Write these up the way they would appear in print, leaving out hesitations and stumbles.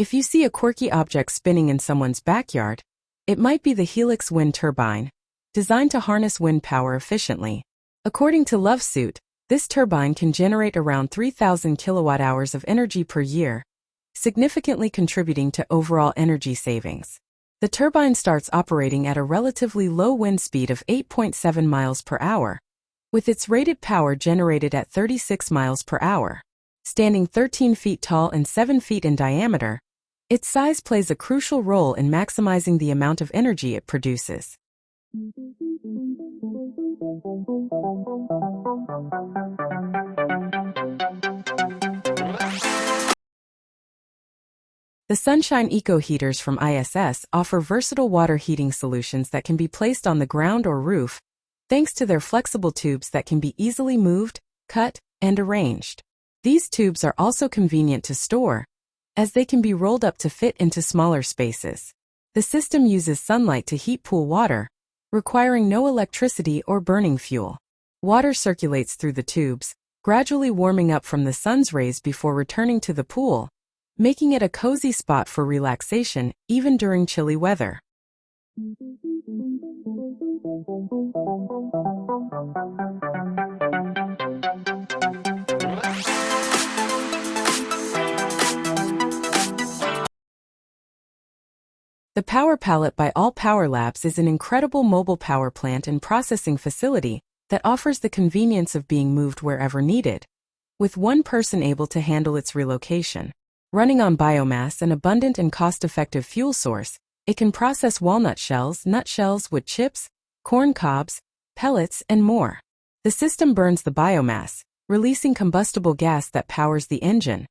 If you see a quirky object spinning in someone's backyard, it might be the Helix wind turbine, designed to harness wind power efficiently. According to LoveSuit, this turbine can generate around 3,000 kilowatt-hours of energy per year, significantly contributing to overall energy savings. The turbine starts operating at a relatively low wind speed of 8.7 miles per hour, with its rated power generated at 36 miles per hour. Standing 13 feet tall and 7 feet in diameter, its size plays a crucial role in maximizing the amount of energy it produces. The Sunshine Eco Heaters from ISS offer versatile water heating solutions that can be placed on the ground or roof, thanks to their flexible tubes that can be easily moved, cut, and arranged. These tubes are also convenient to store, as they can be rolled up to fit into smaller spaces. The system uses sunlight to heat pool water, requiring no electricity or burning fuel. Water circulates through the tubes, gradually warming up from the sun's rays before returning to the pool, making it a cozy spot for relaxation even during chilly weather. The Power Pallet by All Power Labs is an incredible mobile power plant and processing facility that offers the convenience of being moved wherever needed, with one person able to handle its relocation. Running on biomass, an abundant and cost-effective fuel source, it can process walnut shells, nutshells, wood chips, corn cobs, pellets, and more. The system burns the biomass, releasing combustible gas that powers the engine,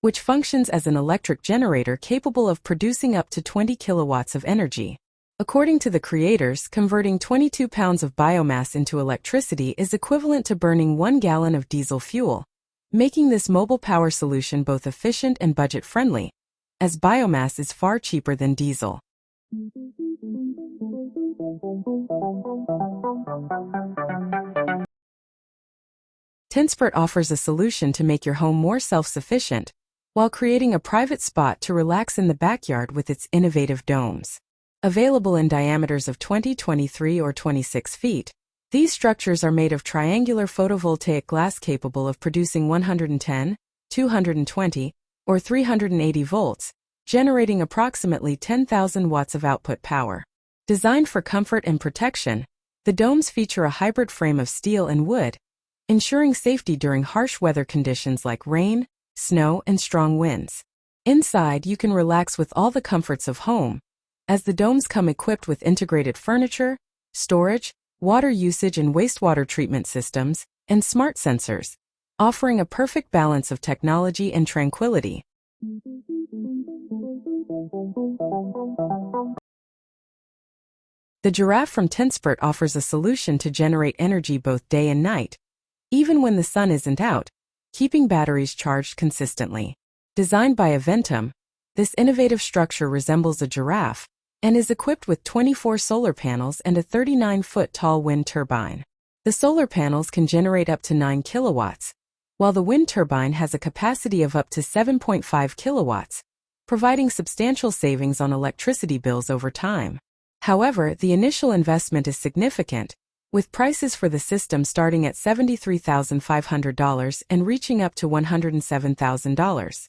which functions as an electric generator capable of producing up to 20 kilowatts of energy. According to the creators, converting 22 pounds of biomass into electricity is equivalent to burning 1 gallon of diesel fuel, making this mobile power solution both efficient and budget-friendly, as biomass is far cheaper than diesel. Tentsxpert offers a solution to make your home more self-sufficient, while creating a private spot to relax in the backyard with its innovative domes. Available in diameters of 20, 23, or 26 feet, these structures are made of triangular photovoltaic glass capable of producing 110, 220, or 380 volts, generating approximately 10,000 watts of output power. Designed for comfort and protection, the domes feature a hybrid frame of steel and wood, ensuring safety during harsh weather conditions like rain, snow, and strong winds. Inside, you can relax with all the comforts of home, as the domes come equipped with integrated furniture, storage, water usage and wastewater treatment systems, and smart sensors, offering a perfect balance of technology and tranquility. The Giraffe from Tentsxpert offers a solution to generate energy both day and night, even when the sun isn't out, keeping batteries charged consistently. Designed by Aventum, this innovative structure resembles a giraffe and is equipped with 24 solar panels and a 39-foot-tall wind turbine. The solar panels can generate up to 9 kilowatts, while the wind turbine has a capacity of up to 7.5 kilowatts, providing substantial savings on electricity bills over time. However, the initial investment is significant, with prices for the system starting at $73,500 and reaching up to $107,000.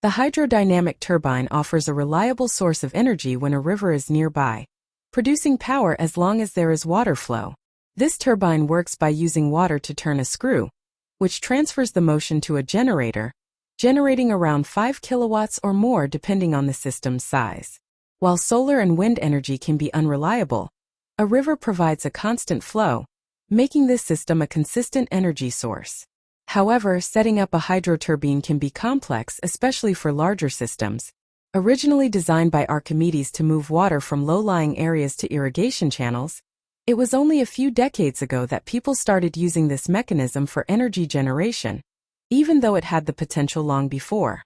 The Hydrodynamic Turbine offers a reliable source of energy when a river is nearby, producing power as long as there is water flow. This turbine works by using water to turn a screw, which transfers the motion to a generator, generating around 5 kilowatts or more depending on the system's size. While solar and wind energy can be unreliable, a river provides a constant flow, making this system a consistent energy source. However, setting up a hydroturbine can be complex, especially for larger systems. Originally designed by Archimedes to move water from low-lying areas to irrigation channels, it was only a few decades ago that people started using this mechanism for energy generation, even though it had the potential long before.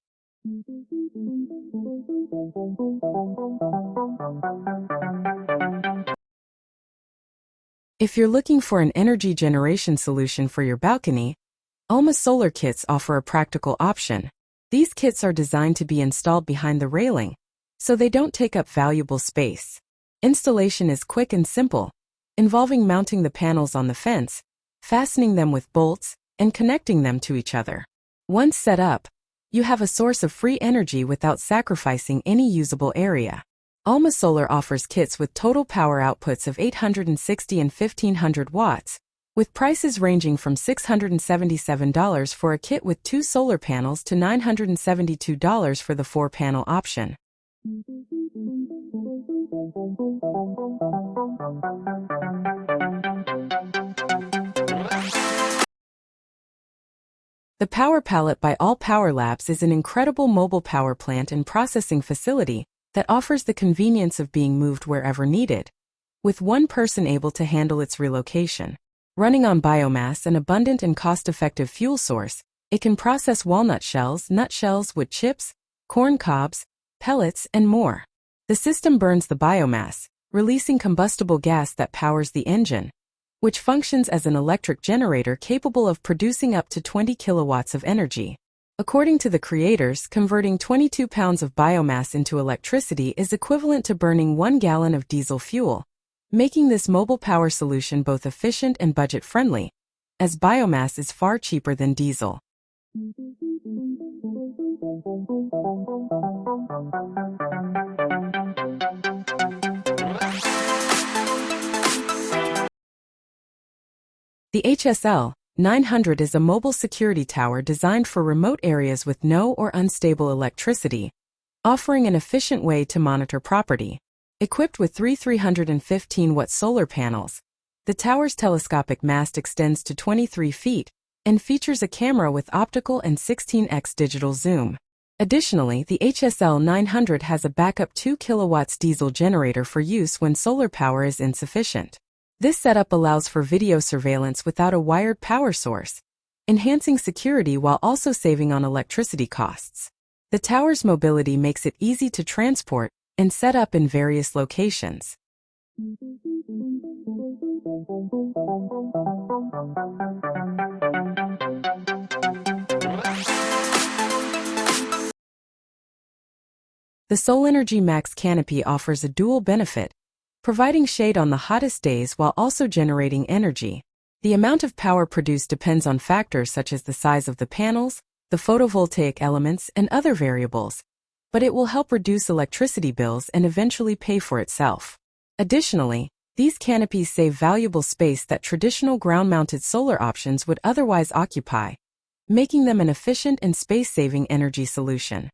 If you're looking for an energy generation solution for your balcony, Alma Solar kits offer a practical option. These kits are designed to be installed behind the railing, so they don't take up valuable space. Installation is quick and simple, involving mounting the panels on the fence, fastening them with bolts, and connecting them to each other. Once set up, you have a source of free energy without sacrificing any usable area. Alma Solar offers kits with total power outputs of 860 and 1500 watts, with prices ranging from $677 for a kit with 2 solar panels to $972 for the 4-panel option. The Power Pallet by All Power Labs is an incredible mobile power plant and processing facility that offers the convenience of being moved wherever needed, with one person able to handle its relocation. Running on biomass, an abundant and cost-effective fuel source, it can process walnut shells, nutshells, wood chips, corn cobs, pellets, and more. The system burns the biomass, releasing combustible gas that powers the engine, which functions as an electric generator capable of producing up to 20 kilowatts of energy. According to the creators, converting 22 pounds of biomass into electricity is equivalent to burning 1 gallon of diesel fuel, making this mobile power solution both efficient and budget-friendly, as biomass is far cheaper than diesel. The HSL 900 is a mobile security tower designed for remote areas with no or unstable electricity, offering an efficient way to monitor property. Equipped with 3 315-watt solar panels, the tower's telescopic mast extends to 23 feet and features a camera with optical and 16x digital zoom. Additionally, the HSL 900 has a backup 2 kilowatts diesel generator for use when solar power is insufficient. This setup allows for video surveillance without a wired power source, enhancing security while also saving on electricity costs. The tower's mobility makes it easy to transport and set up in various locations. The Solenergy Max canopy offers a dual benefit, providing shade on the hottest days while also generating energy. The amount of power produced depends on factors such as the size of the panels, the photovoltaic elements, and other variables, but it will help reduce electricity bills and eventually pay for itself. Additionally, these canopies save valuable space that traditional ground-mounted solar options would otherwise occupy, making them an efficient and space-saving energy solution.